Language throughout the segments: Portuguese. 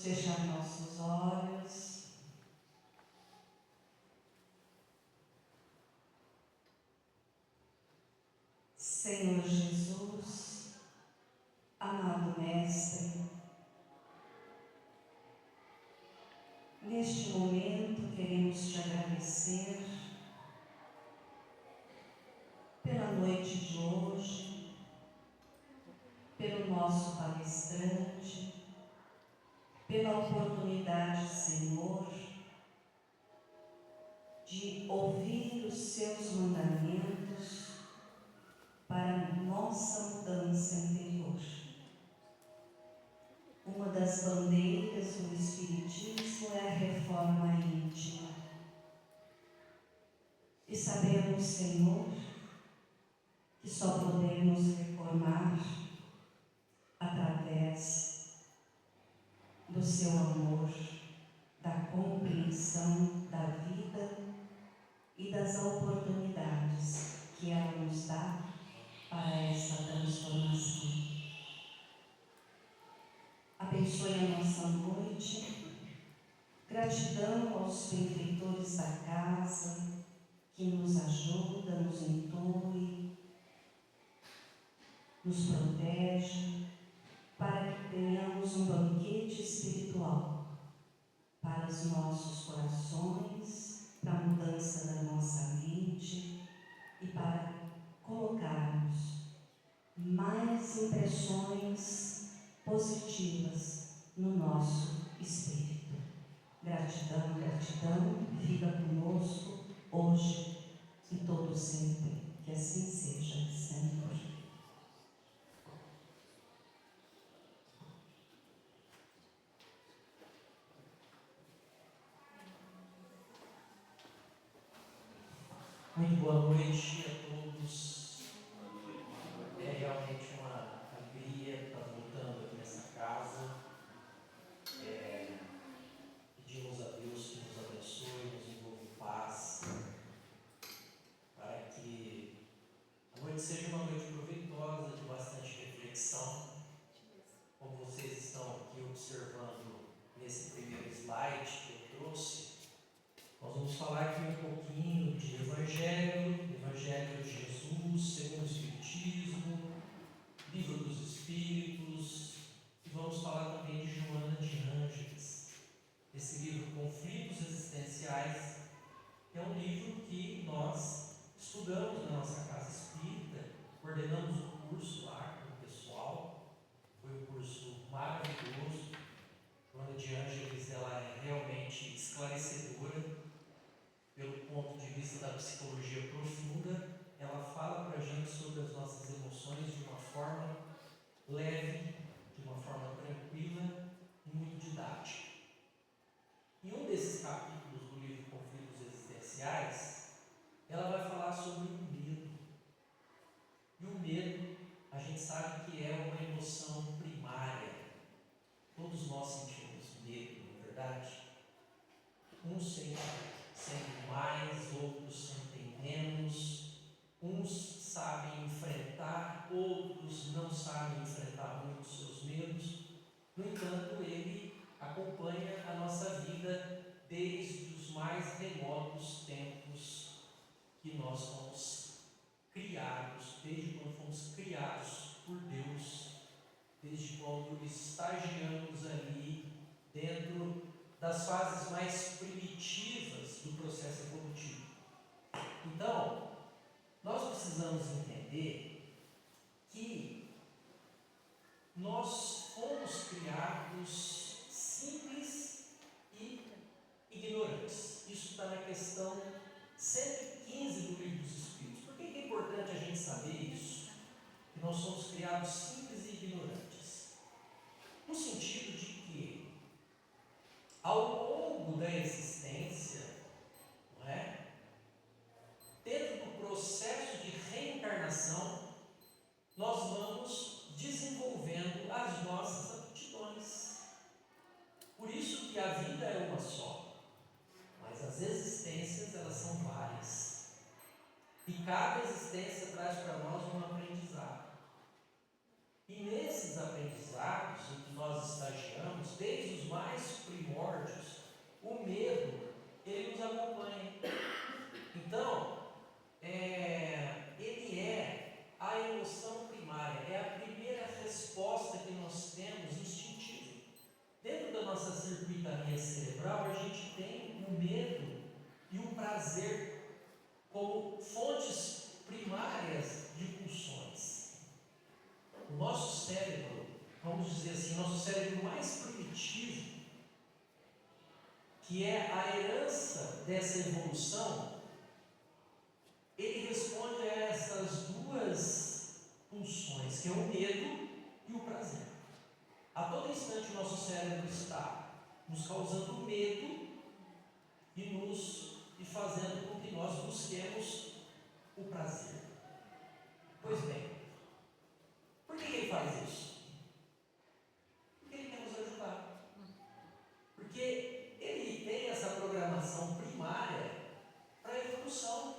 fechar nossos olhos. Senhor Jesus, amado Mestre, neste momento queremos te agradecer pela noite de hoje, pelo nosso palestrante, pela oportunidade, Senhor, de ouvir os seus mandamentos para nossa mudança interior. Uma das bandeiras do Espiritismo é a reforma íntima. E sabemos, Senhor, que só podemos reformar através do seu amor, da compreensão da vida e das oportunidades que ela nos dá para essa transformação. Abençoe a nossa noite. Gratidão aos benfeitores da casa que nos ajuda, nos inclui, nos protege, para que tenhamos um banquete espiritual para os nossos corações, para a mudança da nossa mente e para colocarmos mais impressões positivas no nosso espírito. Gratidão, gratidão, fica conosco hoje e todo sempre. Que assim seja, Senhor. Muito boa noite a todos. É realmente uma alegria estar voltando aqui nessa casa. Pedimos a Deus que nos abençoe, nos envolva em paz, para que a noite seja uma noite proveitosa, de bastante reflexão. Como vocês estão aqui observando nesse primeiro slide que eu trouxe, nós vamos falar aqui um pouquinho de Evangelho de Jesus, segundo o Espiritismo, Livro dos Espíritos, e vamos falar também de Joana de Ângeles. Esse livro, Conflitos Existenciais, é um livro que nós estudamos na nossa casa espírita, coordenamos o curso lá com o pessoal, foi um curso maravilhoso. Joana de Ângeles, ela é realmente esclarecedora, pelo ponto de vista da psicologia profunda. Ela fala para a gente sobre as nossas emoções de uma forma leve, de uma forma tranquila e muito didática. Em um desses capítulos do livro Conflitos Existenciais, ela vai falar sobre o medo. E o medo, a gente sabe que é uma emoção primária. Todos nós sentimos medo, não é verdade? Uns sentem mais, outros sentem menos. Uns sabem enfrentar, outros não sabem enfrentar muito os seus medos. No entanto, ele acompanha a nossa vida desde os mais remotos tempos que nós fomos criados, desde quando fomos criados por Deus, desde quando estagiamos ali dentro das fases mais primitivas do processo evolutivo. Então, nós precisamos entender que nós fomos criados simples e ignorantes. Isso está na questão 115 do Livro dos Espíritos. Por que é importante a gente saber isso? Que nós somos criados simples e ignorantes. No sentido de que, ao longo da existência, não é? Dentro do processo de reencarnação, nós vamos desenvolvendo as nossas aptidões. Por isso que a vida é uma só, mas as existências, elas são várias. E cada existência traz para nós um aprendizado. E nesses aprendizados em que nós estagiamos, desde os mais medo, ele nos acompanha. Então, ele é a emoção primária, é a primeira resposta que nós temos instintiva. Dentro da nossa circuitaria cerebral, a gente tem o medo e o prazer como fontes primárias de pulsões. O nosso cérebro, vamos dizer assim, o nosso cérebro mais primitivo, que é a herança dessa evolução, ele responde a essas duas pulsões, que é o medo e o prazer. A todo instante o nosso cérebro está nos causando medo e fazendo com que nós busquemos o prazer. Pois bem, por que ele faz isso? Porque ele quer nos ajudar. Porque ele tem essa programação primária para a evolução.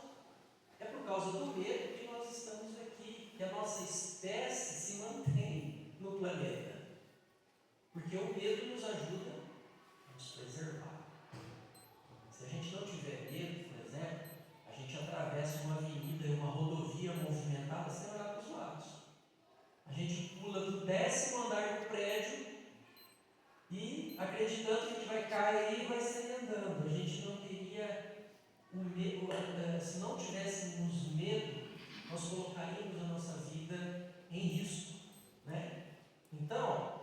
É por causa do medo que nós estamos aqui, que a nossa espécie se mantém no planeta. Porque o medo nos ajuda a nos preservar. Se a gente não tiver medo, por exemplo, a gente atravessa uma avenida e uma rodovia movimentada sem olhar para os lados. A gente pula do 10º andar do prédio e acreditando que a gente vai cair e vai sair andando. A gente não teria o medo, se não tivéssemos medo, nós colocaríamos a nossa vida em risco, né? Então,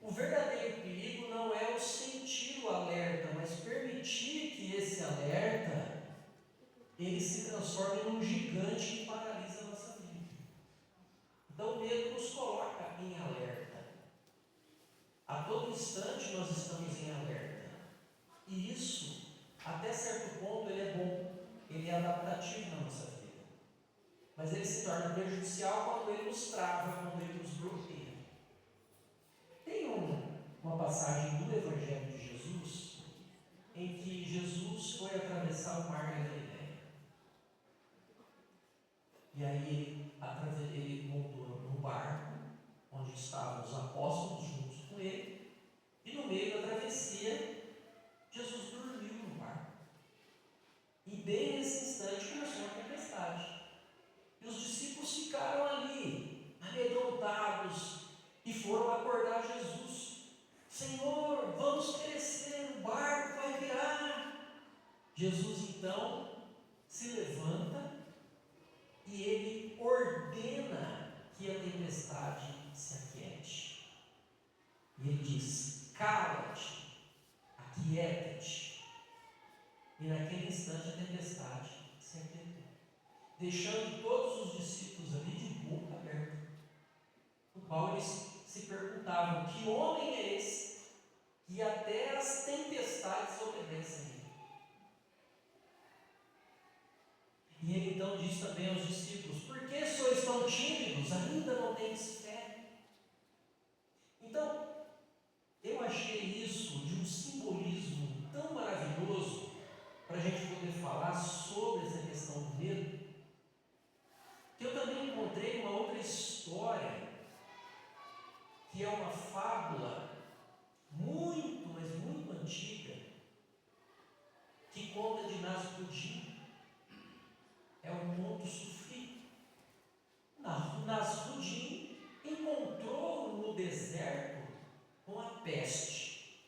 o verdadeiro perigo não é o sentir o alerta, mas permitir que esse alerta ele se transforme num gigante que paralisa a nossa vida. Então o medo nos coloca em alerta. A todo instante nós estamos em alerta. E isso, até certo ponto, ele é bom, ele é adaptativo na nossa vida. Mas ele se torna prejudicial quando ele nos trava, quando ele nos bloqueia. Tem uma passagem do Evangelho de Jesus em que Jesus foi atravessar o mar da Galileia. E aí ele montou num barco onde estavam os apóstolos juntos com ele, e no meio da travessia Jesus dormiu no barco. E bem nesse instante começou a tempestade. E os discípulos ficaram ali, amedrontados, e foram acordar Jesus. Senhor, vamos perecer, o barco vai virar. Jesus então se levanta e ele ordena que a tempestade se aquiete. E ele diz: cala-te, aquieta-te. E naquele instante a tempestade se aquietou, deixando todos os discípulos ali de boca aberta, no qual eles se perguntavam: que homem é esse que até as tempestades obedecem a ele? E ele então diz também aos discípulos: por que sois tão tímidos? Ainda não tendes fé? Então, eu achei isso de um simbolismo tão maravilhoso para a gente poder falar sobre essa questão do medo, que eu também encontrei uma outra história, que é uma fábula muito, mas muito antiga, que conta de Nasrudin. É um conto sufi. Nasrudin encontrou no deserto com a peste.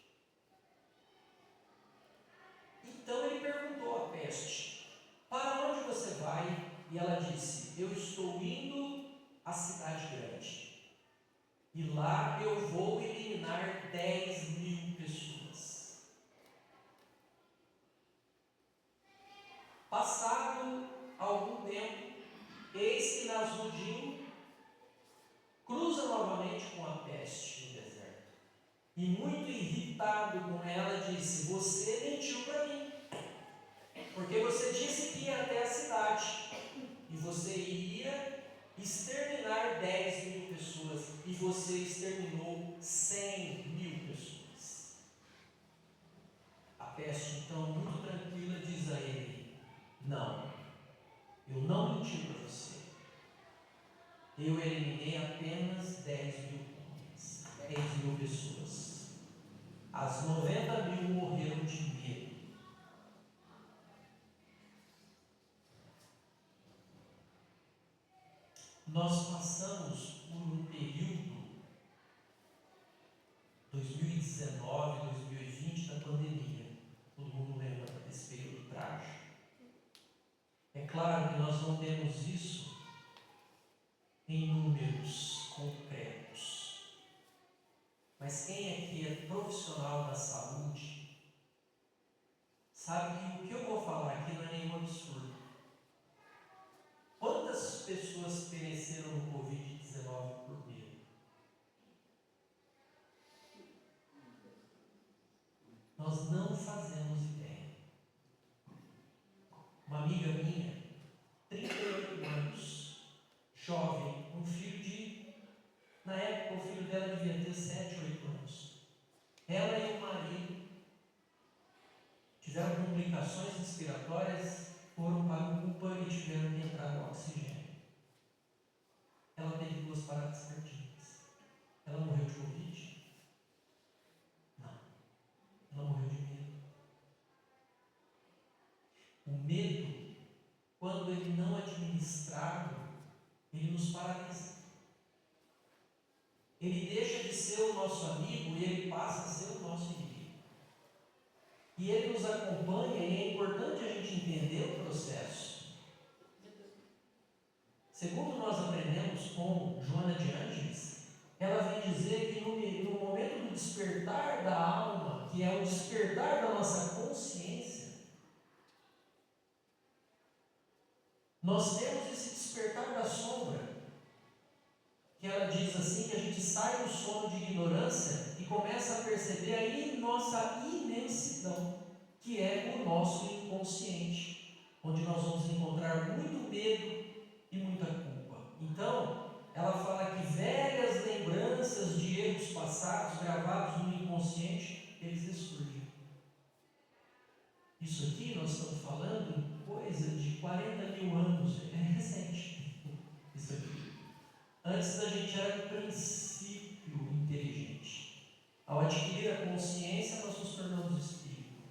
Então ele perguntou à peste: para onde você vai? E ela disse: eu estou indo à cidade grande. E lá eu vou eliminar 10.000 pessoas. Passado algum tempo, eis que Nasrudin cruza novamente com a peste no deserto. E muito irritado com ela, disse: você mentiu para mim, porque você disse que ia até a cidade e você iria exterminar 10.000 pessoas, e você exterminou 100.000 pessoas. A peste então, muito tranquila, diz a ele: não, eu não menti para você, eu eliminei apenas 10.000 homens, 10.000 pessoas. As 90.000 Nós passamos por um período, 2019, 2020, da pandemia. Todo mundo lembra desse período trágico. É claro que nós não temos isso em números concretos. Mas quem aqui é profissional da saúde sabe que o que eu vou falar aqui não é nenhum absurdo. Quantas pessoas pereceram no Covid-19 por medo? Nós não fazemos ideia. Uma amiga minha, 38 anos, jovem, um filho na época o filho dela devia ter 7, 8 anos. Ela e o marido tiveram complicações respiratórias, foram para o UPA e tiveram que entrar no oxigênio. Ela teve 2 paradas cardíacas. Ela morreu de Covid? Não. Ela morreu de medo. O medo, quando ele não é administrado, ele nos paralisa. Ele deixa de ser o nosso amigo e ele passa a ser o nosso inimigo. E ele nos acompanha e é importante a gente entender o processo. Segundo nós aprendemos com Joana de Ângeles, ela vem dizer que no momento do despertar da alma, que é o despertar da nossa consciência, nós temos esse despertar da sombra, que ela diz assim, que a gente sai do sono de ignorância e começa a perceber a nossa imensidão, que é o nosso inconsciente, onde nós vamos encontrar muito medo e muita culpa. Então, ela fala que velhas lembranças de erros passados gravados no inconsciente, eles ressurgem. Isso aqui nós estamos falando em coisa de 40 mil anos, é recente. Isso aqui. Antes a gente era um princípio inteligente. Ao adquirir a consciência, nós nos tornamos espírito.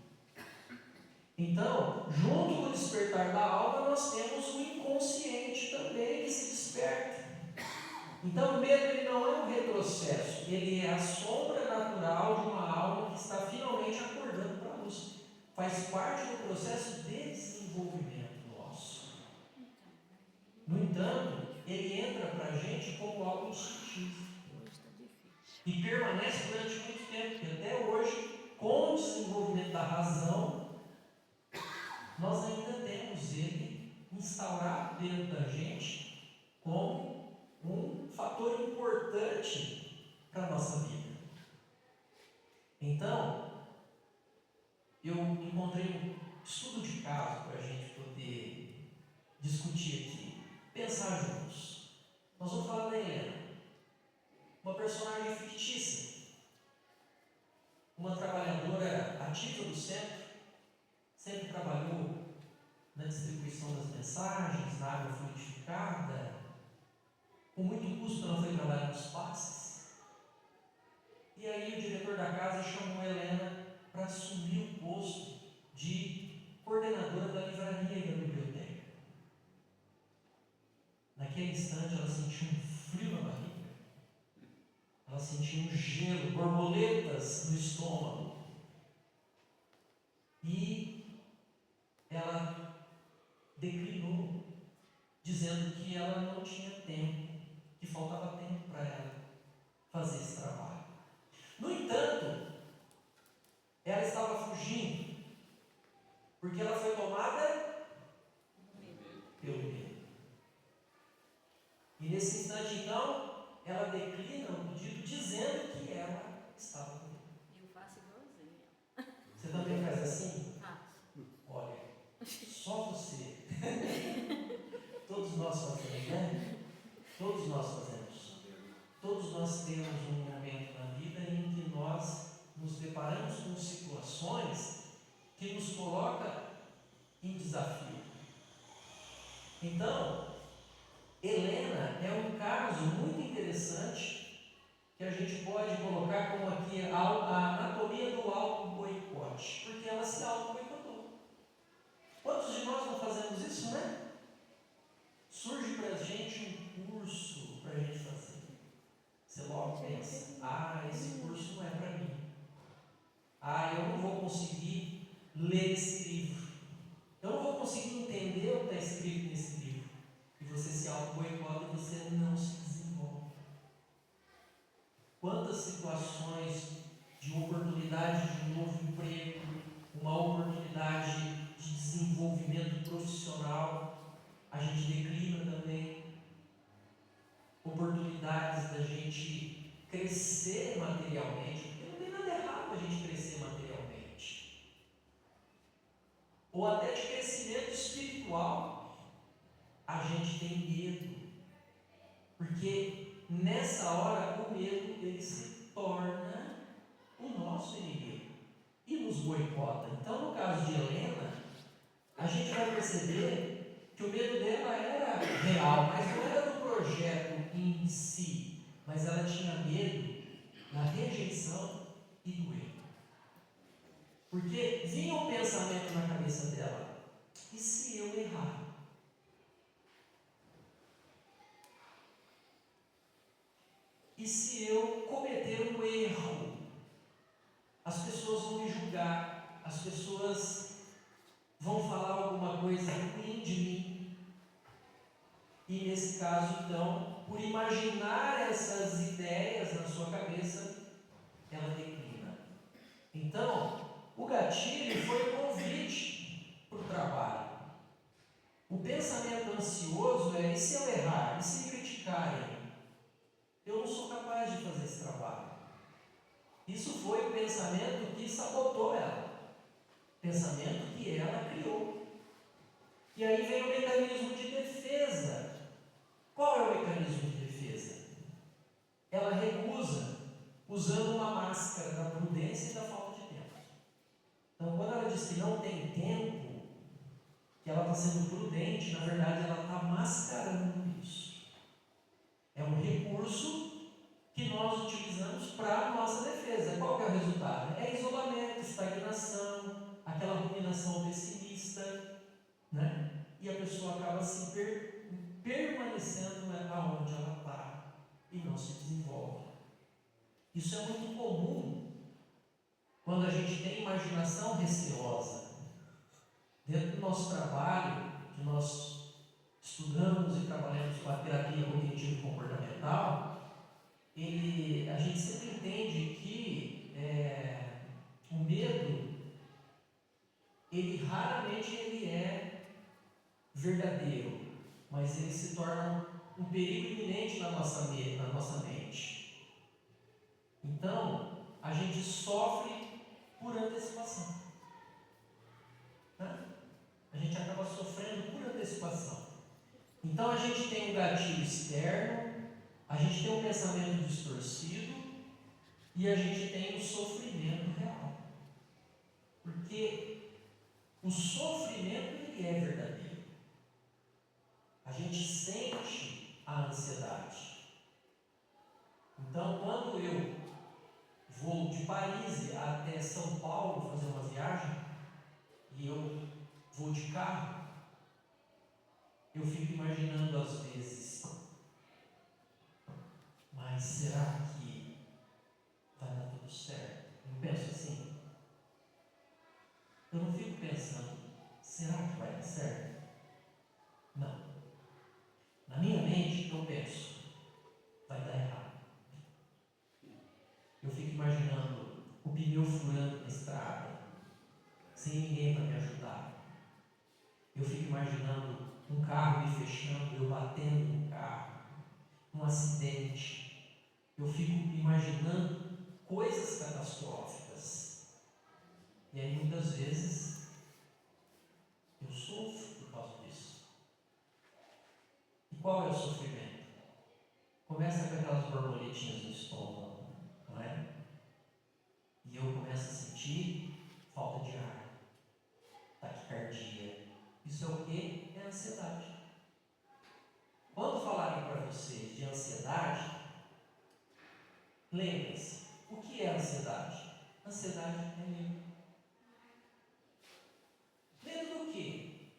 Então, junto com o despertar da alma, nós temos o inconsciente também que se desperta. Então, o medo ele não é um retrocesso, ele é a sombra natural de uma alma que está finalmente acordando para a luz. Faz parte do processo de desenvolvimento nosso. No entanto, ele entra para a gente como algo instintivo e permanece durante muito tempo, porque até hoje, com o desenvolvimento da razão, nós ainda temos ele instaurado dentro da gente como um fator importante para a nossa vida. Então, eu encontrei um estudo de caso para a gente poder discutir aqui, pensar juntos. Nós vamos falar da Helena, uma personagem fictícia, uma trabalhadora ativa do centro, sempre trabalhou na distribuição das mensagens, na água fluidificada, com muito custo ela foi trabalhar nos passes. E aí o diretor da casa chamou a Helena para assumir o posto de coordenadora da livraria e da biblioteca. Naquele instante ela sentiu um frio na barriga, ela sentiu um gelo, borboletas no estômago, e ela declinou, dizendo que ela não tinha tempo, que faltava tempo para ela fazer esse trabalho. No entanto, ela estava fugindo, porque ela foi tomada pelo medo. E nesse instante, então, ela declina o pedido, dizendo que ela estava com medo. Eu faço igualzinho. Você também faz assim? Faço. Olha, só você. Todos nós fazemos, né? Todos nós fazemos. Todos nós temos um momento na vida em que nós nos deparamos com situações que nos colocam em desafio. Então, Helena é um caso muito interessante que a gente pode colocar como aqui a anatomia do auto-boicote, porque ela se auto-boicotou. Quantos de nós não fazemos isso, né? Surge para a gente um curso, eu não vou conseguir ler esse livro. Eu não vou conseguir entender o que está escrito nesse livro. E você se auto-boicota e você não se desenvolve. Quantas situações de oportunidade de um novo emprego, uma oportunidade de desenvolvimento profissional, a gente declina também. Oportunidades da gente crescer materialmente, porque não tem nada errado a gente crescer materialmente. Ou até de crescimento espiritual, a gente tem medo. Porque nessa hora o medo ele se torna o nosso inimigo e nos boicota. Então, no caso de Helena, a gente vai perceber que o medo dela era real, mas não era do projeto em si, mas ela tinha medo da rejeição e do erro. Porque vinha um pensamento na cabeça dela: e se eu errar? E se eu cometer um erro? As pessoas vão me julgar, as pessoas vão falar alguma coisa ruim de mim. E nesse caso, então, por imaginar essas ideias na sua cabeça, ela declina. Então, o gatilho foi o convite para o trabalho. O pensamento ansioso é: e se eu errar? E se me criticarem? Eu não sou capaz de fazer esse trabalho. Isso foi o pensamento que sabotou ela. Pensamento que ela criou. E aí vem o mecanismo de defesa. Qual é o mecanismo de defesa? Ela recusa, usando uma máscara da prudência e da falta de tempo. Então, quando ela diz que não tem tempo, que ela está sendo prudente, na verdade ela está mascarando isso. É um recurso que nós utilizamos para a nossa defesa. Qual que é o resultado? É isolamento, estagnação, aquela ruminação pessimista, né? E a pessoa acaba assim permanecendo aonde ela está e não se desenvolve. Isso é muito comum quando a gente tem imaginação receosa. Dentro do nosso trabalho, que nós estudamos e trabalhamos com a terapia cognitivo-comportamental, a gente sempre entende que o medo, ele raramente ele é verdadeiro, mas ele se torna um perigo iminente na nossa mente. Então, a gente sofre por antecipação. Né? A gente acaba sofrendo por antecipação. Então, a gente tem um gatilho externo, a gente tem um pensamento distorcido e a gente tem um sofrimento real. Porque o sofrimento ele é verdadeiro. A gente sente a ansiedade. Então, quando eu vou de Paris até São Paulo fazer uma viagem e eu vou de carro, eu fico imaginando às vezes: mas será que vai dar tudo certo? Eu penso assim. Eu não fico pensando: será que vai dar certo? Não. Na minha mente eu penso: vai dar errado. Eu fico imaginando o pneu furando na estrada, sem ninguém para me ajudar. Eu fico imaginando um carro me fechando, eu batendo no carro, um acidente. Eu fico imaginando coisas catastróficas. E aí muitas vezes eu sofro por causa disso. E qual é o sofrimento? Começa com aquelas borboletinhas no estômago, não é? E eu começo a sentir falta de ar, taquicardia. Isso é o que? É ansiedade. Quando falarem para você de ansiedade, lembre-se, o que é ansiedade? Ansiedade é medo. Medo do quê?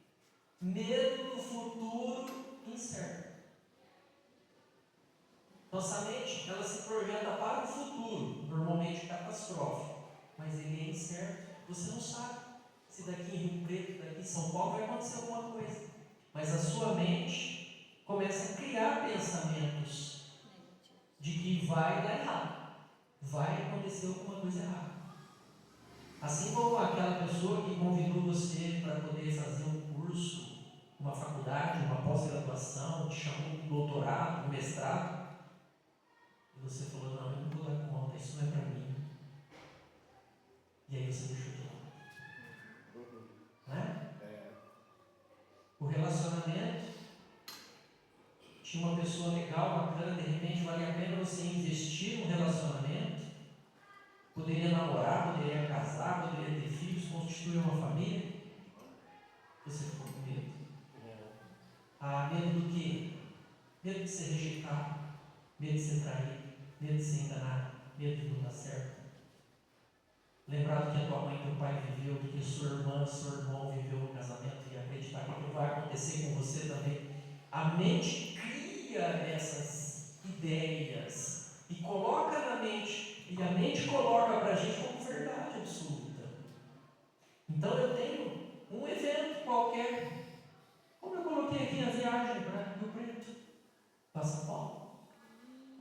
Medo do futuro incerto. Nossa mente, ela se projeta para o futuro, normalmente catastrófico, mas ele é ambiente certo. Você não sabe se daqui em Rio Preto, daqui em São Paulo vai acontecer alguma coisa. Mas a sua mente começa a criar pensamentos de que vai dar errado, vai acontecer alguma coisa errada. Assim como aquela pessoa que convidou você para poder fazer um curso, uma faculdade, uma pós-graduação, te chamou para um doutorado, um mestrado, e você falou, não, eu não vou dar conta, isso não é para mim. E aí você deixou de lado. Não é? O relacionamento, tinha uma pessoa legal, bacana, de repente vale a pena você investir no relacionamento, poderia namorar, poderia casar, poderia ter filhos, constituir uma família. Você ficou com medo. Ah, medo do quê? Medo de ser rejeitado, medo de ser traído, medo de ser enganado, medo de não dar certo. Lembrar do que a tua mãe e teu pai viveu, do que sua irmã, seu irmão viveu no casamento e acreditar que aquilo vai acontecer com você também. A mente cria essas ideias e coloca na mente, e a mente coloca para a gente como verdade absoluta. Então eu tenho um evento qualquer, como eu coloquei aqui a viagem para Rio Preto, para São Paulo.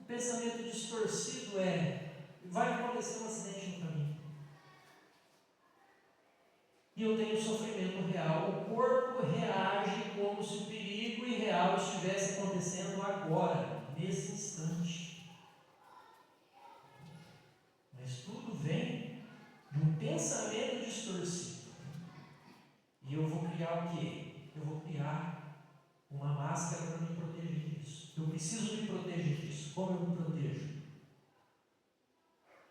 O pensamento distorcido vai acontecer um acidente no caminho. E eu tenho sofrimento real. O corpo reage como se o perigo irreal estivesse acontecendo agora, nesse instante. Mas tudo vem de um pensamento distorcido. E eu vou criar o quê? Eu vou criar uma máscara para me proteger disso. Eu preciso me proteger disso. Como eu me protejo?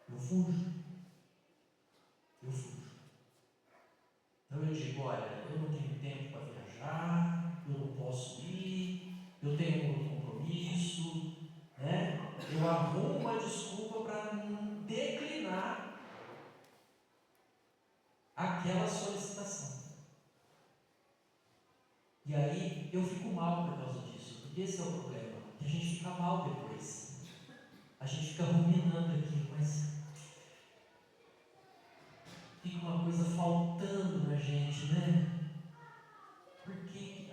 Eu fujo. Então eu digo, olha, eu não tenho tempo para viajar, eu não posso ir, eu tenho um outro compromisso, né? Eu arrumo uma desculpa para declinar aquela solicitação. E aí eu fico mal por causa disso, porque esse é o problema, que a gente fica mal depois. A gente fica ruminando aquilo, mas fica uma coisa faltando na gente, né? Por que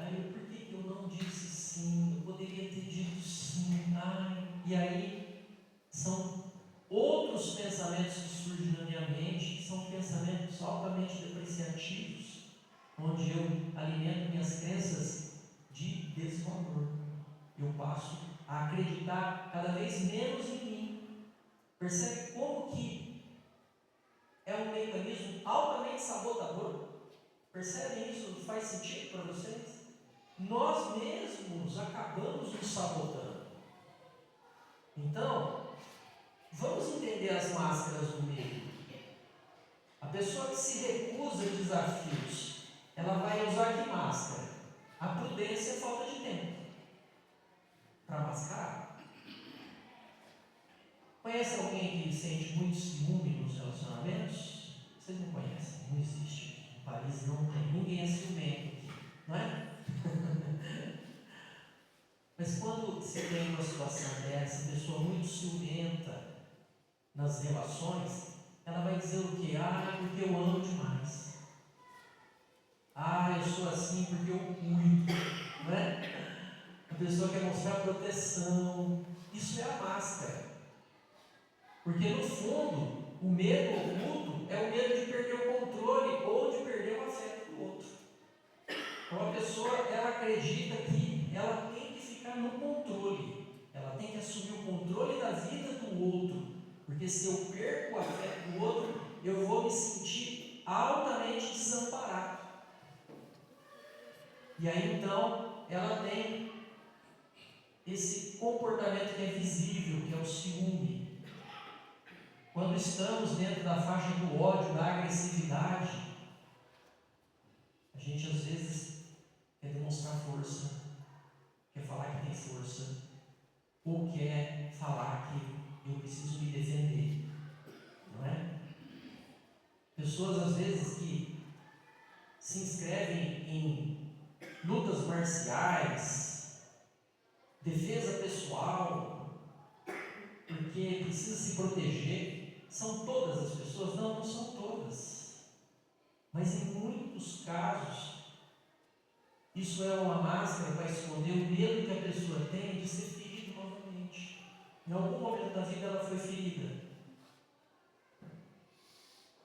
eu não disse sim? Eu poderia ter dito sim. E aí são outros pensamentos que surgem na minha mente, que são pensamentos altamente depreciativos, onde eu alimento minhas crenças de desvalor. Eu passo a acreditar cada vez menos em mim. Percebe como que é um mecanismo altamente sabotador? Percebem isso? Faz sentido para vocês? Nós mesmos acabamos nos sabotando. Então, vamos entender as máscaras do medo. A pessoa que se recusa a desafios, ela vai usar que máscara? A prudência é falta de tempo para mascarar. Conhece alguém que sente muito ciúme nos relacionamentos? Vocês não conhecem, não existe. No Paris não tem, ninguém é ciumento aqui, não é? Mas quando você tem uma situação dessa, pessoa muito ciumenta nas relações, ela vai dizer o quê? Porque eu amo demais. Eu sou assim porque eu cuido, não é? A pessoa quer mostrar proteção. Isso é a máscara. Porque no fundo, o medo oculto é o medo de perder o controle ou de perder o afeto do outro. Então a pessoa, ela acredita que ela tem que ficar no controle. Ela tem que assumir o controle da vida do outro. Porque se eu perco o afeto do outro, eu vou me sentir altamente desamparado. E aí então, ela tem esse comportamento que é visível, que é o ciúme. Quando estamos dentro da faixa do ódio, da agressividade, a gente às vezes quer demonstrar força, quer falar que tem força, ou quer falar que eu preciso me defender, não é? Pessoas às vezes que se inscrevem em lutas marciais, defesa pessoal, porque precisa se proteger. são todas as pessoas? Não, não são todas. Mas em muitos casos, isso é uma máscara para esconder o medo que a pessoa tem de ser ferida novamente. Em algum momento da vida ela foi ferida.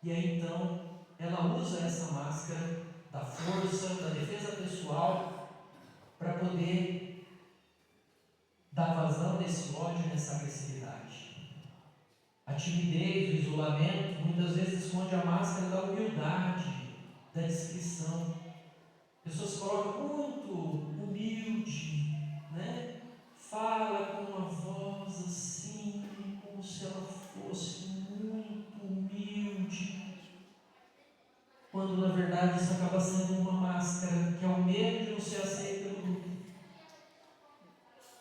E aí então, ela usa essa máscara da força, da defesa pessoal, para poder dar vazão nesse ódio, nessa agressividade. A timidez, o isolamento, muitas vezes esconde a máscara da humildade, da discrição. Pessoas se colocam muito humilde, né? Fala com uma voz assim, como se ela fosse muito humilde, quando na verdade isso acaba sendo uma máscara, que é o medo de não ser aceito pelo grupo.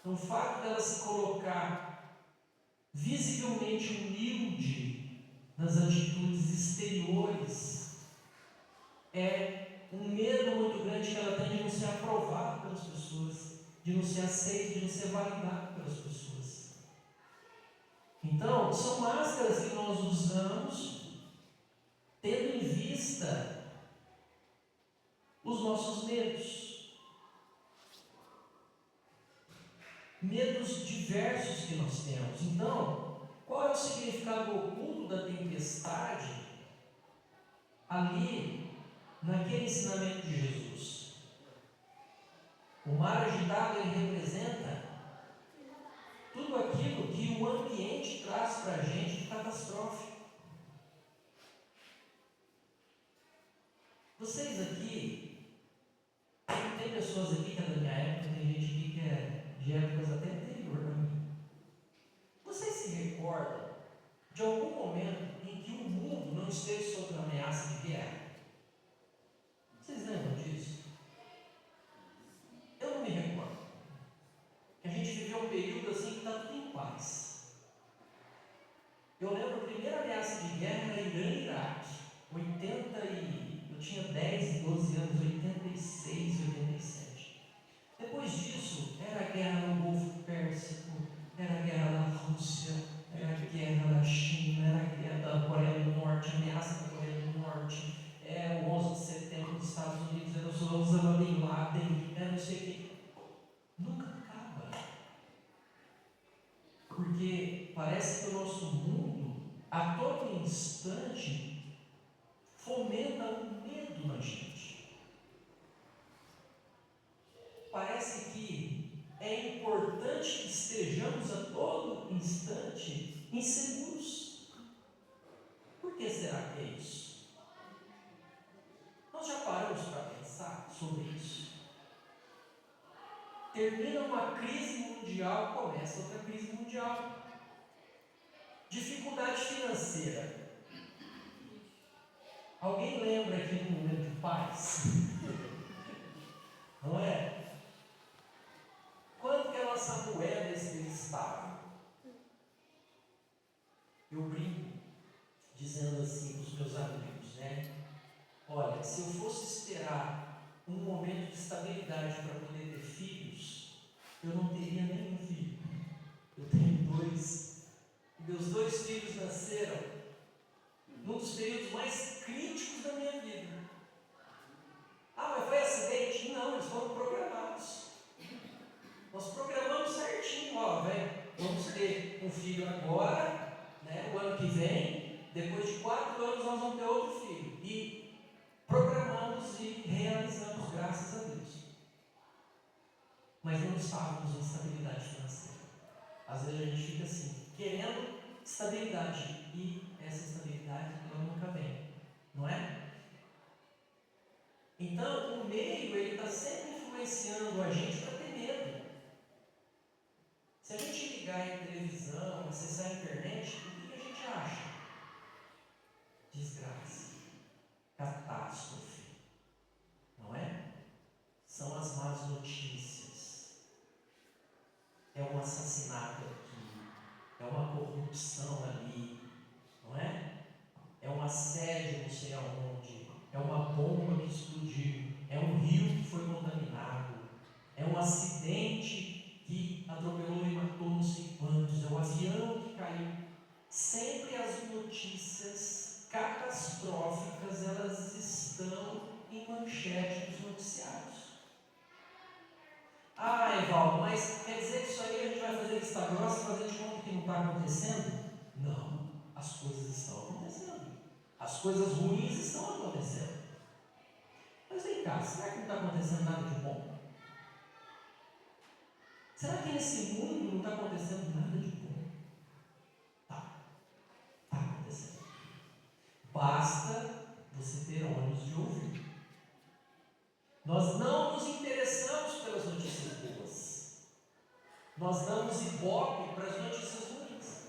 Então, o fato dela se colocar visivelmente humilde nas atitudes exteriores é um medo muito grande que ela tem de não ser aprovada pelas pessoas, de não ser aceita, de não ser validada pelas pessoas. Então, são máscaras que nós usamos tendo em vista os nossos medos diversos que nós temos. Então, qual é o significado oculto da tempestade ali naquele ensinamento de Jesus? O mar agitado, ele representa tudo aquilo que o ambiente traz para a gente de catastrófico. Vocês aqui, tem pessoas aqui que é da minha época, tem gente aqui que é de épocas até anterior a mim. Vocês se recordam de algum momento em que o mundo não esteve sob ameaça de guerra? Vocês lembram disso? Eu não me recordo. Que a gente viveu um período assim que está tudo em paz. Eu lembro a primeira ameaça de guerra era Irã e Iraque. Eu tinha 10, 12 anos, 86, 87. Depois disso, era a guerra no Golfo Pérsico, era a guerra da Rússia, era a guerra da China, era a guerra da Coreia do Norte, a ameaça da Coreia do Norte, era o 11 de setembro dos Estados Unidos, era o Osama Bin Laden, era não sei o que. Nunca acaba. Porque parece que o nosso mundo, a todo instante, fomenta o medo na gente. Parece que é importante que estejamos a todo instante inseguros. Por que será que é isso? Nós já paramos para pensar sobre isso? Termina uma crise mundial, começa outra crise mundial. Dificuldade financeira. Alguém lembra aqui do momento de paz? Não é? Quanto que a nossa moeda esteve estável? Eu brinco dizendo assim para os meus amigos, né? Olha, se eu fosse esperar um momento de estabilidade para poder ter filhos, eu não teria nenhum filho. Eu tenho 2. Meus 2 filhos nasceram num dos períodos mais críticos da minha vida. Ah, mas foi acidente? Não, eles foram programados. Nós programamos certinho, ó, velho, vamos ter um filho agora, né, o ano que vem, depois de 4 anos nós vamos ter outro filho. E programamos e realizamos, graças a Deus. Mas não estávamos em estabilidade financeira. Às vezes a gente fica assim, querendo estabilidade, e essa estabilidade ela nunca vem, não é? Então o meio ele está sempre influenciando a gente para ter medo. Se a gente ligar a televisão, acessar a internet, o que a gente acha? Desgraça, catástrofe, não é? São as más notícias, é um assassinato aqui, é uma corrupção ali, não é? É um assédio não sei aonde, é uma bomba que explodiu, é um rio que foi contaminado, é um acidente que atropelou e matou não sei quantos, é um avião que caiu. sempre as notícias catastróficas elas estão em manchete dos noticiários. Ah, Evaldo, mas quer dizer que isso aí a gente vai fazer vista grossa e fazer de conta que não está acontecendo? Não, as coisas estão acontecendo. As coisas ruins estão acontecendo. Mas vem cá, será que não está acontecendo nada de bom? Será que nesse mundo não está acontecendo nada de bom? Está acontecendo. Basta você ter olhos de ouvir. Nós não nos interessamos pelas notícias boas. Nós damos ibope para as notícias ruins.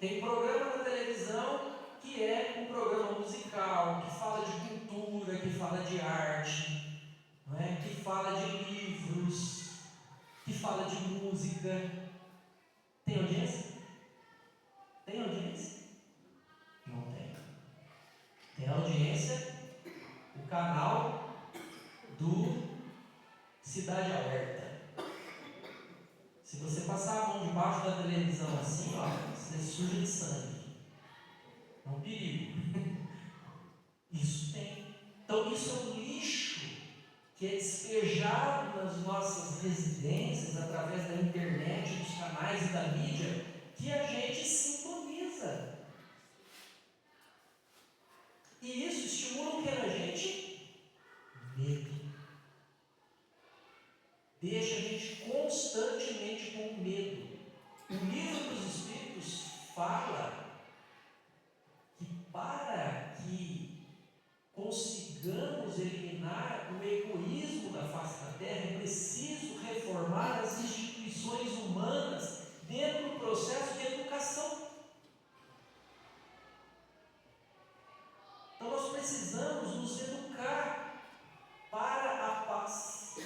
Tem programa na televisão que é um programa musical, que fala de cultura, que fala de arte, não é? Que fala de livros, que fala de música. Tem audiência? Tem audiência? Não tem. Tem audiência o canal do Cidade Alerta. Se você passar a mão debaixo da televisão assim, ó, você suja de sangue. É um perigo. Isso tem. Então isso é um lixo que é despejado nas nossas residências através da internet, dos canais e da mídia, que a gente sintoniza. E isso estimula o que na gente? Medo. Deixa a gente constantemente com medo. O livro dos Espíritos fala que para que consigamos eliminar o egoísmo da face da Terra, é preciso reformar as instituições humanas dentro do processo de educação. Então nós precisamos nos educar para a paz.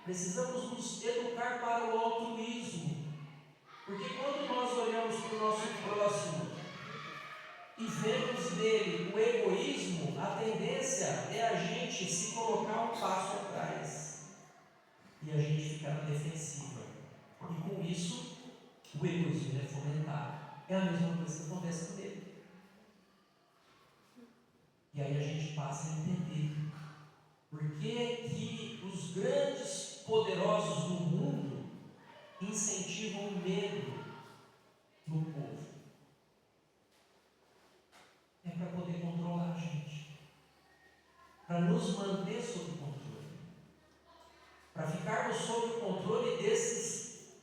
Precisamos nos educar para o altruísmo. Porque quando nós olhamos para o nosso próximo e vemos nele o egoísmo, a tendência é a gente se colocar um passo atrás e a gente ficar na defensiva. E com isso, o egoísmo é fomentado. É a mesma coisa que acontece com ele. E aí a gente passa a entender por que os grandes poderosos do mundo incentivam o medo no povo. É para poder controlar a gente, para nos manter sob controle, para ficarmos sob o controle desses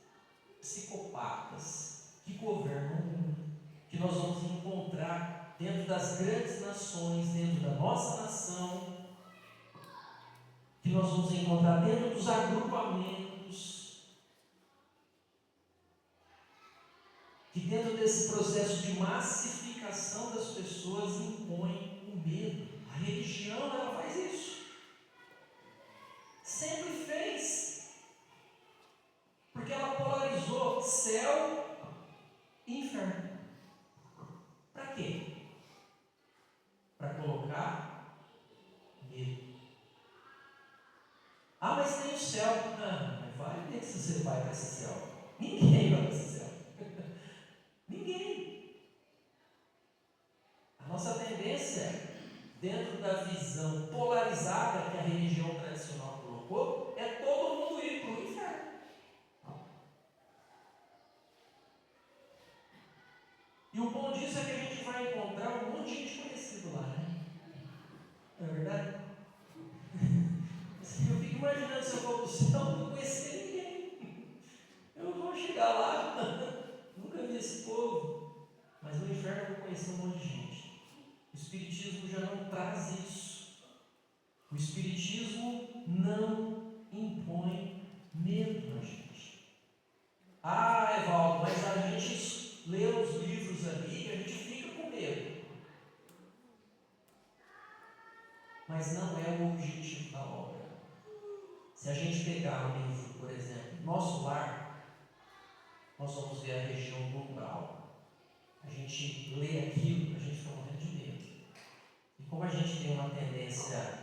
psicopatas que governam o mundo, que nós vamos encontrar dentro das grandes nações, dentro da nossa nação, que nós vamos encontrar dentro dos agrupamentos, que dentro desse processo de massificação das pessoas impõe o medo. A religião, ela faz isso. Sempre fez. Porque ela polarizou céu e inferno. Para quê? Para colocar medo. Ah, mas tem o céu. Ah, mas vai ver se você vai para esse céu. Ninguém vai para esse céu. Ninguém. A nossa tendência, dentro da visão polarizada que a religião tradicional colocou, é todo mundo ir para o inferno. E o bom disso é que a gente vai encontrar um monte de gente conhecido lá, né? Não é verdade? Eu fico imaginando se eu for para o céu, não vou conhecer ninguém. Eu vou chegar lá, nunca vi esse povo, mas no inferno eu vou conhecer um monte de gente. O Espiritismo já não traz isso. O Espiritismo não impõe medo na gente. Ah, Evaldo, mas a gente lê os livros ali e a gente fica com medo. Mas não é o objetivo da obra. Se a gente pegar um livro, por exemplo, Nosso Lar, nós vamos ver a região do umbral. A gente lê aquilo, a gente fica morrendo de medo. E como a gente tem uma tendência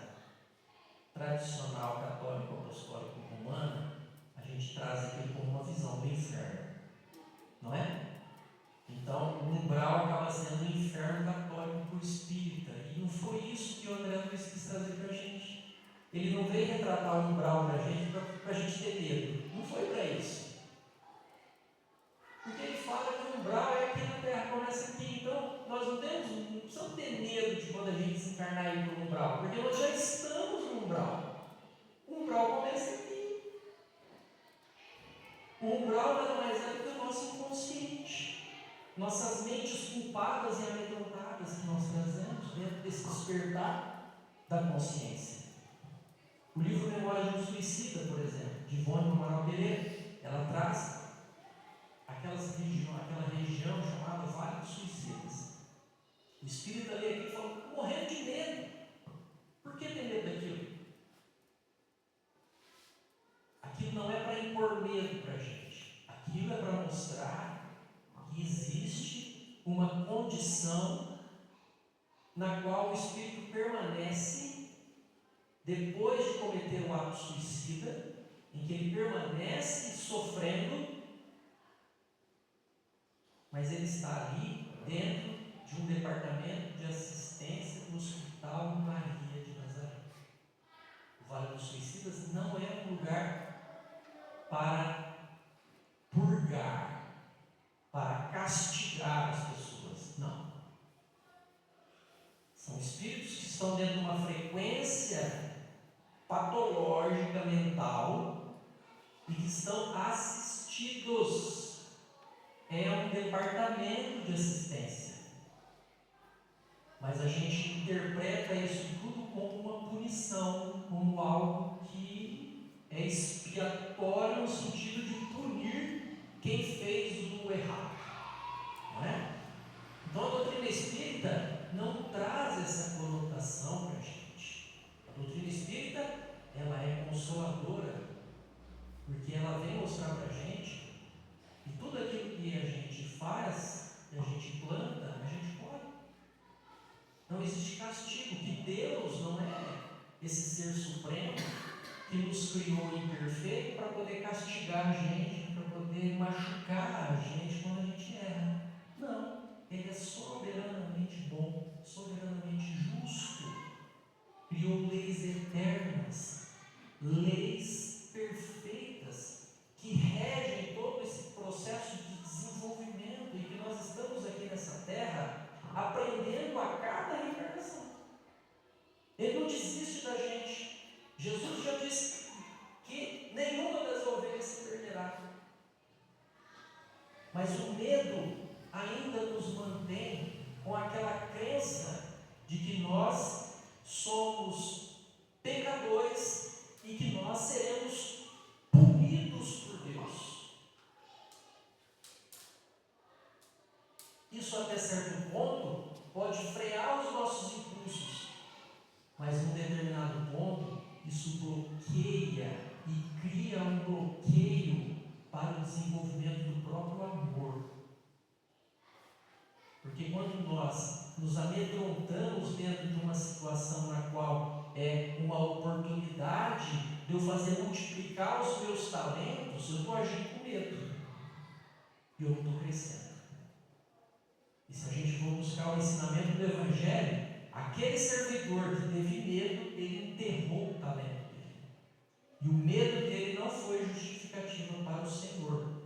tradicional, católica, apostólica, romana, a gente traz aquilo como uma visão do inferno. não é? Então, o umbral acaba sendo um inferno católico para o espírita. E não foi isso que o André Luiz quis trazer para a gente. Ele não veio retratar o umbral para a gente ter medo. Não foi para isso. Porque ele fala que o umbral é aqui na Terra, começa aqui. Então, nós não precisamos ter medo de quando a gente se encarnar aí para o umbral. Porque nós já estamos no umbral. O umbral começa aqui. O umbral nada mais é do que o nosso inconsciente. Nossas mentes culpadas e amedrontadas que nós trazemos dentro desse despertar da consciência. O livro Memórias de um Suicida, por exemplo, de Ivone Amaral Pereira, ela traz aquela região chamada Vale dos Suicidas. O espírito ali aqui falou, morrendo de medo. Por que tem medo daquilo? Aquilo não é para impor medo para a gente. Aquilo é para mostrar que existe uma condição na qual o espírito permanece depois de cometer um ato suicida, em que ele permanece sofrendo, mas ele está ali dentro de um departamento de assistência no Hospital Maria de Nazaré. O Vale dos Suicidas não é um lugar para purgar, para castigar as pessoas, não. São espíritos que estão dentro de uma frequência patológica mental e que estão assistidos. É um departamento de assistência. Mas a gente interpreta isso tudo como uma punição, como algo que é expiatório no sentido de punir quem fez o errado. Não é? Então a doutrina espírita não traz essa conotação para a gente. A doutrina espírita, ela é consoladora, porque ela vem mostrar para a gente que tudo aquilo que a gente faz, que a gente planta, a gente colhe. Não existe castigo, que Deus não é esse ser supremo que nos criou imperfeito para poder castigar a gente, para poder machucar a gente quando a gente erra. Não, Ele é soberanamente bom, soberanamente justo. Criou leis eternas, leis perfeitas, que regem todo esse processo de desenvolvimento e que nós estamos aqui nessa terra aprendendo a cada reencarnação. Ele não desiste da gente. Jesus já disse que nenhuma das ovelhas se perderá. Mas o medo ainda nos mantém com aquela crença de que nós somos pecadores e que nós seremos punidos por Deus. Isso até certo ponto pode frear os nossos impulsos, mas em um determinado ponto isso bloqueia e cria um bloqueio para o desenvolvimento do próprio amor. Porque quando nós nos amedrontamos dentro de uma situação na qual é uma oportunidade de eu fazer multiplicar os meus talentos, eu estou agindo com medo e eu não estou crescendo. E se a gente for buscar o ensinamento do Evangelho, aquele servidor que teve medo, ele enterrou o talento dele. E o medo dele não foi justificativa para o Senhor,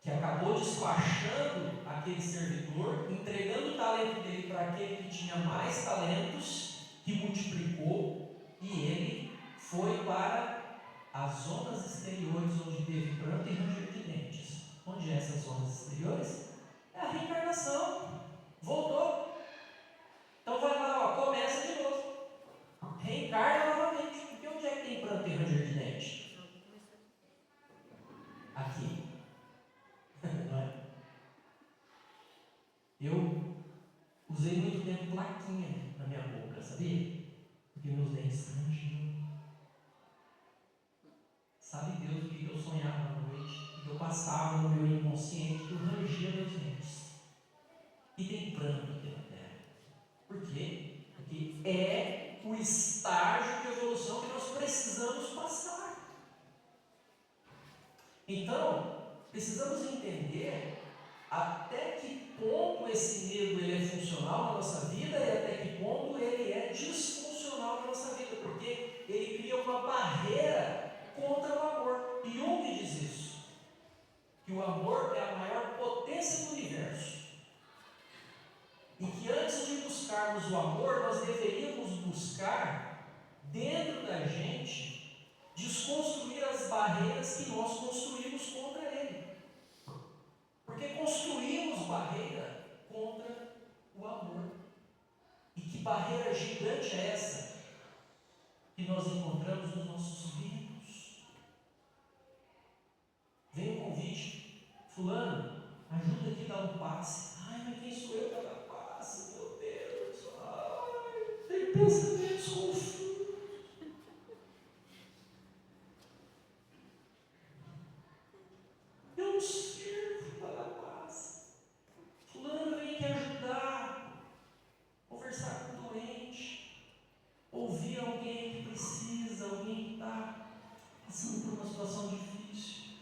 que acabou despachando aquele servidor, entregando o talento dele para aquele que tinha mais talentos, que multiplicou, e ele foi para as zonas exteriores onde teve pranto e ranger de dentes. Onde é essas zonas exteriores? É a reencarnação. Voltou. Então vai lá, ó, começa de novo. Reencarna novamente. Porque onde é que tem pranto e ranger de dentes? Aqui. Não é? Eu usei muito tempo plaquinha na minha boca, sabia? Porque meus dentes rangiam. Sabe Deus o que eu sonhava à noite? Que eu passava no meu inconsciente, que eu rangia meus dentes. E tem pranto aqui na terra. Por quê? Porque é o estágio de evolução que nós precisamos passar. entender até que ponto esse medo ele é funcional na nossa vida e até que ponto ele é disfuncional na nossa vida, porque ele cria uma barreira contra o amor. E Jung diz isso, que o amor é a maior potência do universo, e que antes de buscarmos o amor, nós deveríamos buscar dentro da gente desconstruir as barreiras que nós construímos contra ele, porque construímos barreira contra o amor. E que barreira gigante é essa que nós encontramos nos nossos vínculos? Vem um convite: fulano, ajuda aqui a dar um passe. Ai, mas quem sou eu para dar passe? Meu Deus, ai, tem pensamentos confusos. Eu não sirvo para dar passe. Fulano, vem aqui ajudar, conversar com o doente, ouvir alguém que precisa, alguém que está passando por uma situação difícil.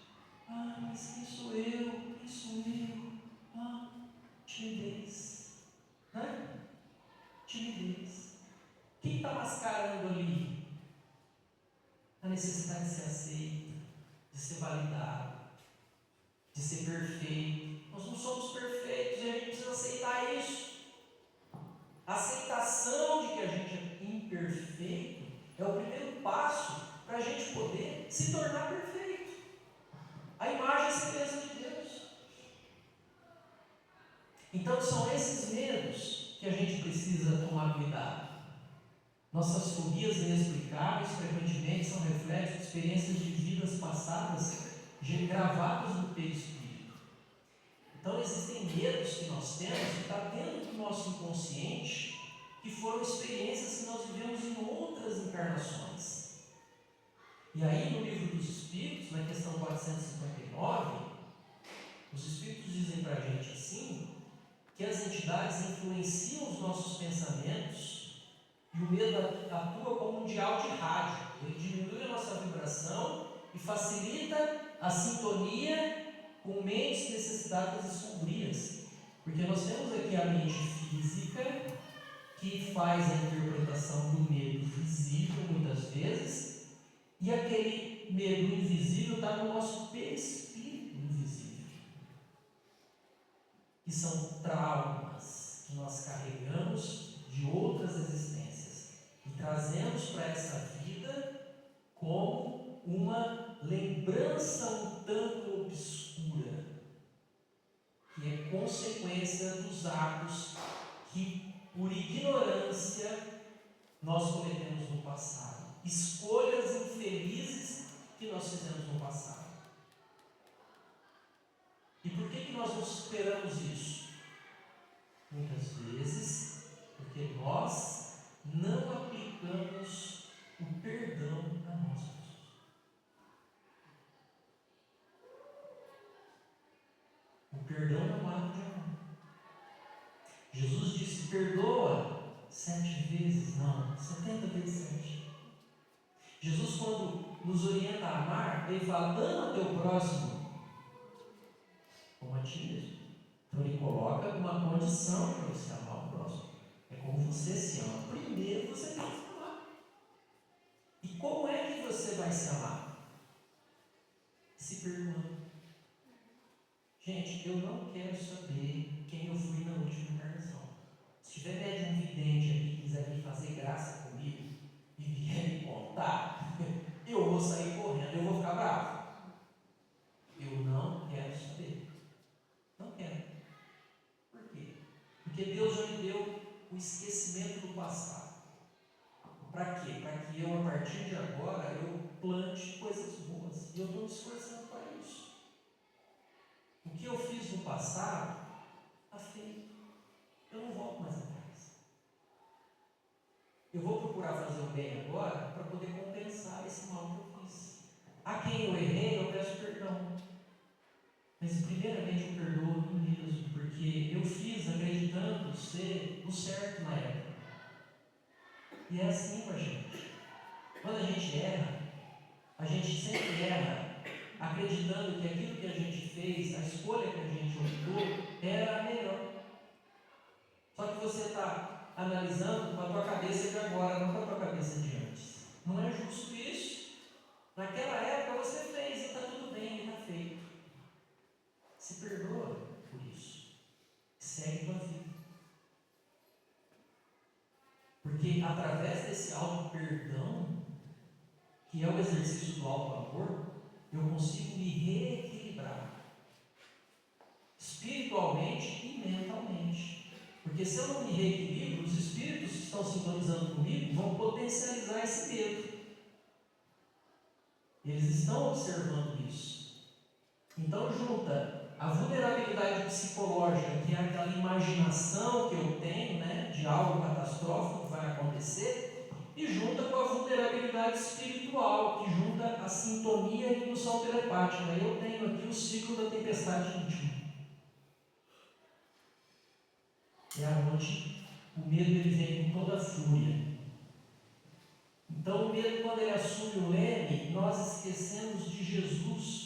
Ah, mas quem sou eu? Quem sou eu? Ah, timidez. Né? Timidez. O que está mascarando ali? A necessidade de ser aceito, de ser validado, de ser perfeito. Nós não somos perfeitos e a gente precisa aceitar isso. A aceitação de que a gente é imperfeito é o primeiro passo para a gente poder se tornar perfeito. A imagem e semelhança de Deus. Então são esses medos que a gente precisa tomar cuidado. Nossas fobias inexplicáveis frequentemente são reflexos de experiências de vidas passadas gravadas no perispírito. Então existem medos que nós temos que está dentro do nosso inconsciente, que foram experiências que nós vivemos em outras encarnações. E aí no livro dos Espíritos, na questão 459, os Espíritos dizem para a gente assim, que as entidades influenciam os nossos pensamentos e o medo atua como um dial de rádio. Ele diminui a nossa vibração e facilita a sintonia com mentes necessitadas e sombrias. Porque nós temos aqui a mente física, que faz a interpretação do medo visível muitas vezes, e aquele medo invisível está no nosso perispírito invisível, que são traumas que nós carregamos de outras existências e trazemos para essa vida como uma lembrança um tanto obscura, que é consequência dos atos que, por ignorância, nós cometemos no passado, escolhas infelizes que nós fizemos no passado. E por que nós não superamos isso? Muitas vezes porque nós não aplicamos o perdão a nós mesmos. O perdão é um ato de amor. Jesus disse: perdoa 7 vezes, não, 70 vezes 7. Jesus, quando nos orienta a amar, ele fala: ama teu próximo como a ti mesmo. Então ele coloca uma condição para você amar o próximo. É como você se ama. Primeiro você tem que se amar. E como é que você vai se amar? Se perdoando. Gente, eu não quero saber quem eu fui na última encarnação. Se tiver médium vidente aqui que quiser vir fazer graça comigo e vier me contar, eu vou sair correndo, eu vou ficar bravo. Eu não quero saber. Não quero. Por quê? Porque Deus já me deu o esquecimento do passado. Para quê? Para que eu, a partir de agora, eu plante coisas boas. E eu estou me esforçando para isso. O que eu fiz no passado, está feito. Eu não volto mais atrás. Eu vou procurar fazer o bem agora para poder compensar esse mal que eu fiz. A quem eu errei, eu peço perdão. Mas primeiramente eu perdoo a mim mesmo, porque eu fiz acreditando ser o certo na época. E é assim com a gente. Quando a gente erra, a gente sempre erra acreditando que aquilo que a gente fez, a escolha que a gente optou, era a melhor. Só que você está analisando com a tua cabeça de agora, não com a tua cabeça de antes. Não é justo isso. Naquela época você fez e está tudo bem, está feito. Se perdoa por isso. Segue tua vida. Porque através desse auto-perdão, que é o exercício do auto-amor, eu consigo me reequilibrar espiritualmente e mentalmente. Porque se eu não me reequilibro, os espíritos que estão sintonizando comigo vão potencializar esse medo. Eles estão observando isso. Então junta a vulnerabilidade psicológica, que é aquela imaginação que eu tenho, né, de algo catastrófico que vai acontecer, e junta com a vulnerabilidade espiritual, que junta a sintonia e a indução telepática. Eu tenho aqui o ciclo da tempestade íntima. É onde o medo ele vem com toda a fúria. Então o medo, quando ele assume o M, nós esquecemos de Jesus.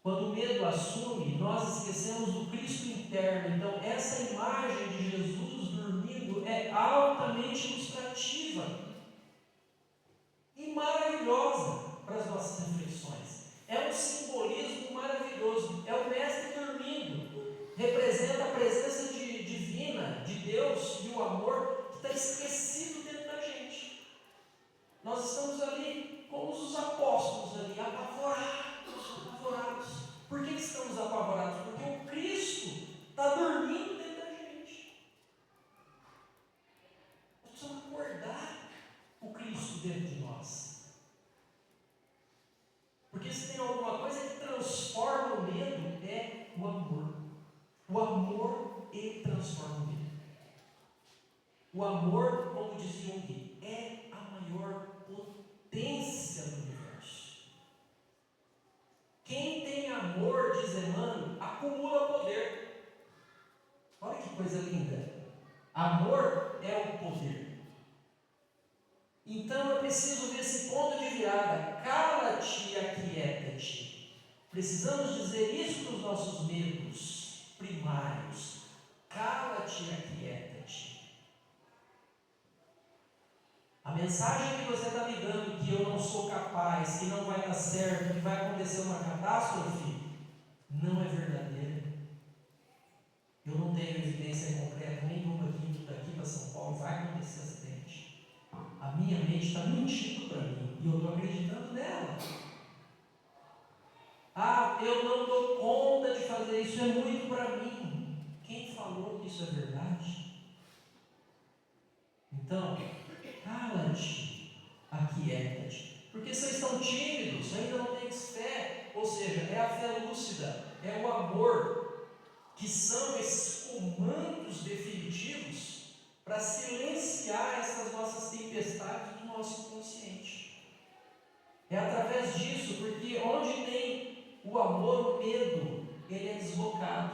Quando o medo assume, nós esquecemos do Cristo interno. Então essa imagem de Jesus dormindo é altamente ilustrativa e maravilhosa para as nossas reflexões. É um simbolismo maravilhoso. É o mestre dormindo. Representa a presença divina de Deus e o amor que está esquecido dentro da gente. Nós estamos ali como os apóstolos ali, apavorados. Por que estamos apavorados? Porque o Cristo está dormindo dentro da gente. Nós precisamos acordar o Cristo dentro de nós. Porque se tem alguma coisa que transforma o medo, é o amor. O amor, ele transforma o medo. O amor, como diz Jung, é a maior potência do universo. Quem tem amor, diz Emmanuel, acumula poder. Olha que coisa linda. Amor é o poder. Então é preciso ver esse ponto de virada. Cala-te e aquieta-te. Precisamos dizer isso para os nossos medos primários. Cala-te e aquieta-te. A mensagem que você está me dando, que eu não sou capaz, que não vai dar certo, que vai acontecer uma catástrofe, não é verdadeira. Eu não tenho evidência concreta nenhuma que indo daqui para São Paulo vai acontecer acidente. A minha mente está mentindo para mim e eu estou acreditando nela. Eu não dou conta de fazer isso, é muito para mim. Quem falou que isso é verdade? Então, cala-te, aquieta-te. Porque vocês estão tímidos, ainda não têm fé. Ou seja, é a fé lúcida, é o amor, que são esses comandos definitivos para silenciar essas nossas tempestades do nosso inconsciente. É através disso, porque onde tem o amor, o medo, ele é deslocado.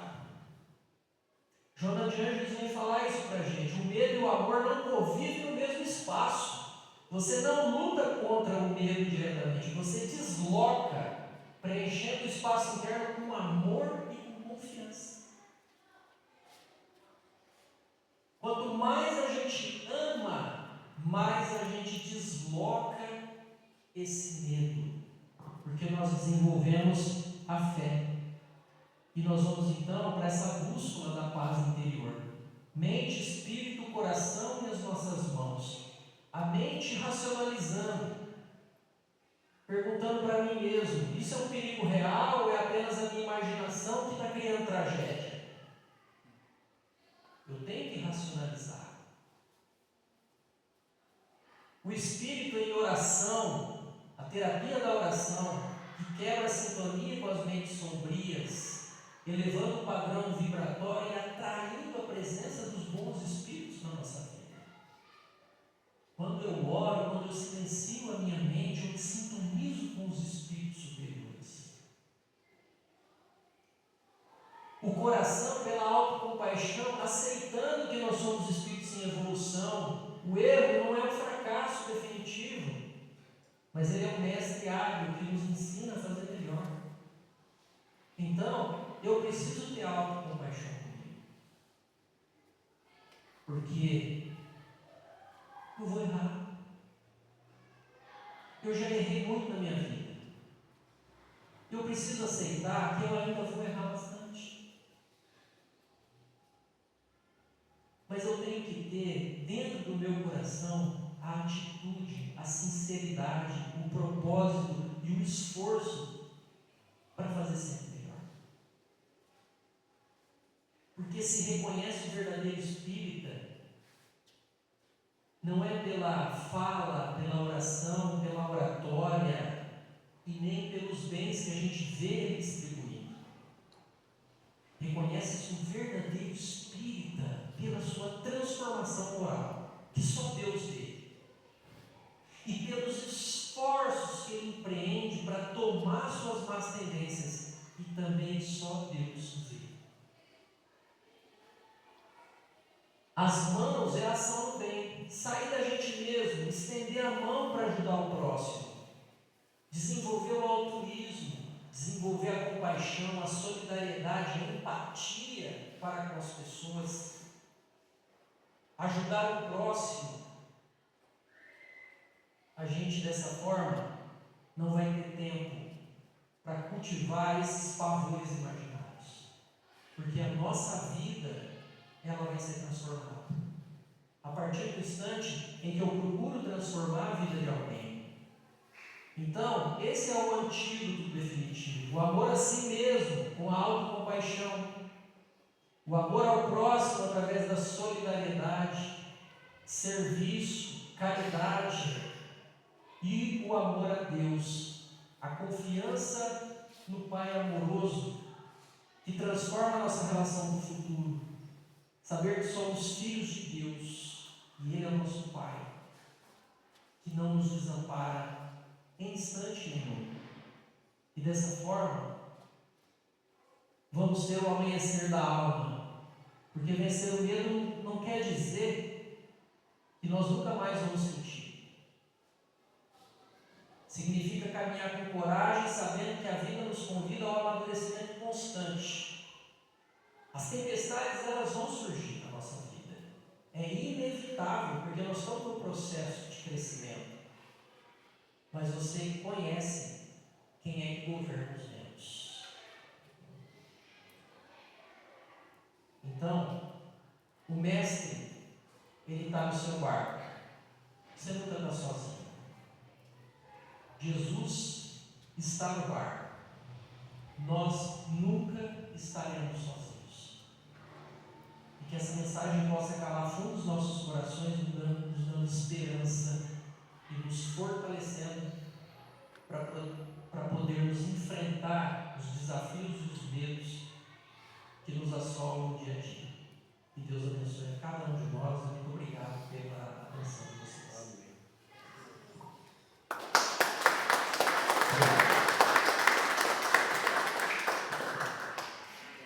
Joana de Ângeles vem falar isso para a gente. O medo e o amor não convivem no mesmo espaço. Você não luta contra o medo diretamente, você desloca, preenchendo o espaço interno com amor e com confiança. Quanto mais a gente ama, mais a gente desloca esse medo, porque nós desenvolvemos a fé. E nós vamos então para essa bússola da paz interior. Mente, espírito, coração e as nossas mãos. A mente racionalizando, perguntando para mim mesmo: isso é um perigo real ou é apenas a minha imaginação que está criando tragédia? Eu tenho que racionalizar. O espírito em oração, a terapia da oração, que quebra a sintonia com as mentes sombrias, elevando o padrão vibratório e atraindo a presença dos bons espíritos na nossa vida. Quando eu oro, quando eu silencio a minha mente, eu me sintonizo com os espíritos superiores. O coração, pela autocompaixão, aceitando que nós somos espíritos em evolução. O erro não é um fracasso definitivo. mas Ele é um mestre hábil que nos ensina a fazer melhor. Então, eu preciso ter autocompaixão comigo, porque eu vou errar. Eu já errei muito na minha vida. Eu preciso aceitar que eu ainda vou errar bastante. Mas eu tenho que ter dentro do meu coração a atitude, a sinceridade, o propósito e o esforço para fazer sempre melhor. Porque se reconhece o verdadeiro espírita, não é pela fala, pela oração, pela oratória e nem pelos bens que a gente vê ele distribuindo. Reconhece-se um verdadeiro espírita pela sua transformação moral, que só Deus vê, e pelos esforços que ele empreende para tomar suas más tendências, e também só Deus vê. As mãos é a ação do bem, sair da gente mesmo, estender a mão para ajudar o próximo, desenvolver o altruísmo, desenvolver a compaixão, a solidariedade, a empatia para com as pessoas, ajudar o próximo. A gente dessa forma não vai ter tempo para cultivar esses pavores imaginários, porque a nossa vida ela vai ser transformada a partir do instante em que eu procuro transformar a vida de alguém. Então, esse é o antídoto definitivo: o amor a si mesmo, com a autocompaixão, o amor ao próximo através da solidariedade, serviço, caridade, e o amor a Deus, a confiança no Pai amoroso, que transforma a nossa relação com o futuro. Saber que somos filhos de Deus e Ele é o nosso Pai, que não nos desampara em instante nenhum. E dessa forma, vamos ter o amanhecer da alma, porque vencer o medo não quer dizer que nós nunca mais vamos sentir. Significa caminhar com coragem, sabendo que a vida nos convida ao amadurecimento constante. As tempestades elas vão surgir na nossa vida. É inevitável, porque nós estamos no processo de crescimento. Mas você conhece quem é que governa os ventos. Então, o mestre, ele está no seu barco. Você nunca está sozinho. Jesus está no barco. Nós nunca estaremos sozinhos. E que essa mensagem possa calar fundo nos nossos corações, nos dando esperança e nos fortalecendo para podermos enfrentar os desafios e os medos que nos assolam no dia a dia. E Deus abençoe a cada um de nós. Muito obrigado pela atenção de vocês.